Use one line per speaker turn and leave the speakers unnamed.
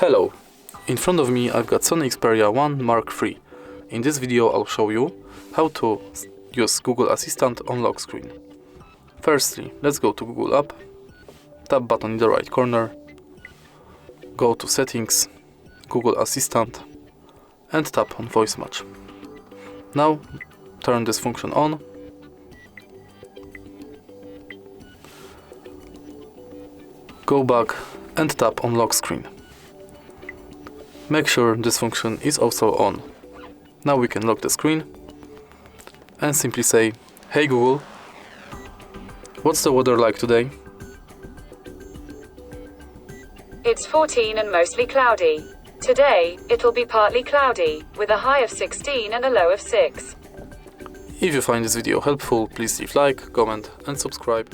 Hello, in front of me I've got SONY Xperia 1 Mark III. In this video I'll show you how to use Google Assistant on lock screen. Firstly, let's go to Google app, tap button in the right corner, go to Settings, Google Assistant and tap on Voice Match. Now turn this function on. Go back and tap on lock screen. Make sure this function is also on. Now we can lock the screen and simply say, "Hey Google, what's the weather like today?"
It's 14 and mostly cloudy. Today, it'll be partly cloudy, with a high of 16 and a low of 6.
If you find this video helpful, please leave like, comment and subscribe.